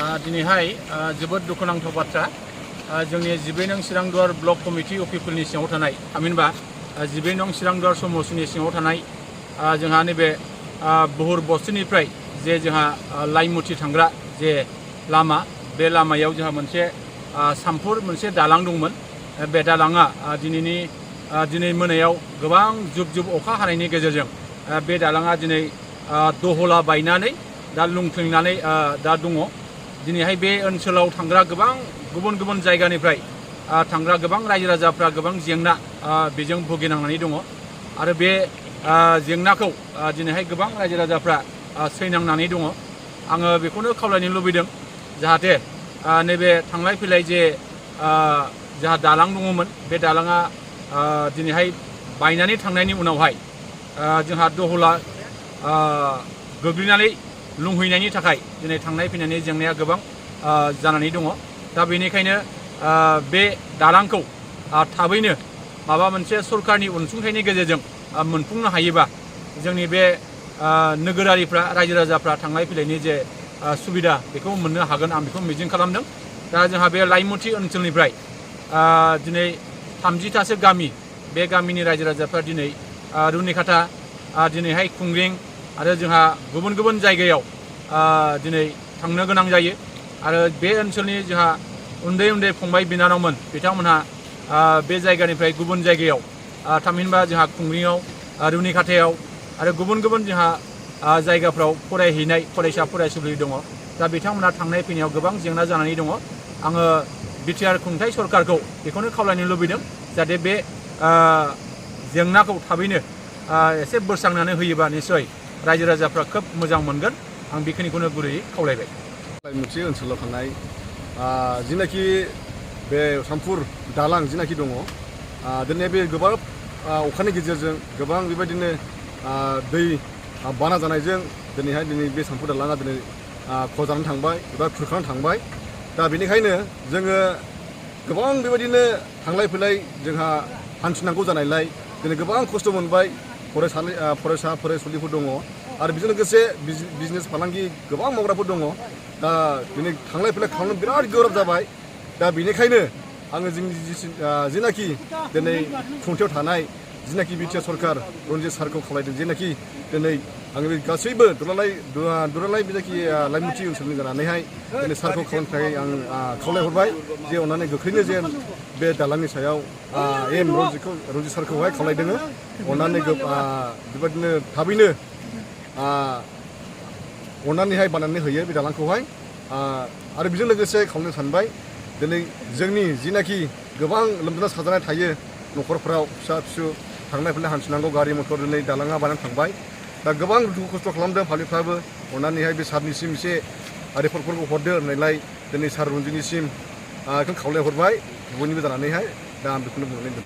दिनैहाय जोबोद दुखुनांथाव बाथ्रा जोंनि 12 नं चिरांदुवार ब्लक कमिटि अफिसफोरनि सिङाव थानाय थामहिनबा 12 नं चिरांदुवार समष्टिनि सिङाव थानाय जोंहा नैबे बहुर बस्तिनिफ्राय जे जोंहा लाइमुथि थांग्रा जे लामा बे लामायाव जोंहा मोनसे सामफुर मोनसे दालां दंमोन। बे दालाङा दिनै मोनायाव गोबां जुब जुब अखा हानायनि गेजेरजों बे दालाङा दिनै दहला बायनानै दा लुंथ्रिनानै दा दङ। दिनैहाय बे ओनसोलाव थांग्रा गोबां गुबुन गुबुन जायगानिफ्राय थांग्रा गोबां रायजो राजाफ्रा गोबां जेंना बेजों भुगिनांनानै दङ आरो बे जेंनाखौ दिनैहाय गोबां रायजो राजाफ्रा सैनांनानै दङ। आङो बेखौनो खावलायनो लुबैदों जाहाथे नैबे थांलाय फैलाय जे जोंहा दालां दङमोन बे दालाङा दिनैहाय बायनानै थांनायनि उनावहाय जोंहा दहला गोग्लैनानै लुंहैनायनि थाखाय दिनै थांनाय फैनायनि जेंनाया गोबां जानानै दङ। दा बेनिखायनो बे दालांखौ थाबैनो माबा मोनसे सरकारनि अनसुंथाइनि गेजेरजों मोनफुंनो हायोबा जोंनि बे नोगोरारिफ्रा रायजो राजाफ्रा थांलाय फैलायनि जे सुबिदा बेखौ मोननो हागोन आं बेखौ मिजिं खालामदों। दा जोंहा बे लाइमुथि ओनसोलनिफ्राय दिनै 30थासो गामि बे गामिनि रायजो राजाफ्रा दिनै रुनिखाथा दिनैहाय खुंग्रिं आरो जोंहा गुबुन गुबुन जायगायाव दिनै थांनो गोनां जायो आरो बे ओनसोलनि जोंहा उन्दै उन्दै फंबाय बिनानावमोन बिथांमोनहा बे जायगानिफ्राय गुबुन जायगायाव थामहिनबा जोंहा खुंग्रिङाव रुनिखाथायाव आरो गुबुन गुबुन जोंहा जायगाफ्राव फरायहैनाय फरायसा फरायसुलि दङ। दा बिथांमोना थांनाय फैनायाव गोबां जेंना जानानै दङ। आङो बिटिआर खुंथाय सरकारखौ बेखौनो खावलायनो लुबैदों जाहाथे बे जेंनाखौ थाबैनो एसे बोस्रांनानै होयोबा निसय रायजो राजाफ्रा खोब मोजां मोनगोन। आं बेखिनिखौनो गुरैयै खावलायबाय। मोनसे ओनसोलाव थानाय जिनाखि बे सामफुर दालां जिनाखि दङ दिनै बे गोबां अखानि गेजेरजों गोबां बेबायदिनो दै बाना जानायजों दिनै बे सामफुर दालाङा दिनै खजानानै थांबाय एबा खुरखानानै थांबाय। दा बेनिखायनो जोङो गोबां बेबायदिनो थांलाय फैलाय जोंहा हान्थिनांगौ जानायलाय दिनै गोबां खस्थ' मोनबाय। फरायसा फरायसुलिफोर दङ आरो बेजों लोगोसे बिजनेस फालांगि गोबां मावग्राफोर दङ। दा दिनै थांलाय फैलाय खालामनो बिराद गोब्राब जाबाय। दा बेनिखायनो आङो जोंनि जिनाखि दिनै खुंथायाव थानाय जिनाखि बिटिआर सरकार रनजित सारखौ खावलायदों जेनाखि दिनै आङो गासैबो दुलाराय बेनाखि लाइमुथि ओनसोलनि जानानैहाय दिनै सारखौ खालामनो थाखाय आं खावलायहरबाय जे अननानै गोख्रैनो जे बे दालांनि सायाव रनजित सारखौहाय खावलायदों अननानै बेबायदिनो थाबैनो अननानैहाय बानायनानै होयो बे दालांखौहाय। आरो बेजों लोगोसे खालामनो सानबाय दिनै जोंनि जिनाखि गोबां लोमजाना साजानाय थायो न'खरफ्राव फिसा फिसौ थांलाय फैलाय हान्थिनांगौ गारि मटर दिनै दालाङा बानायनानै थांबाय। दा गोबां दुखु खस्थ' खालामदों पाब्लिकफ्राबो अननानैहाय बे सारनिसिम एसे रिपर्टफोरखौ हरदो होननायलाय दिनै सार रनजितनिसिम बेखौनो खावलायहरबाय बयनिबो जानानैहाय। दा आं बेखौनो बुंनानै दोनदों।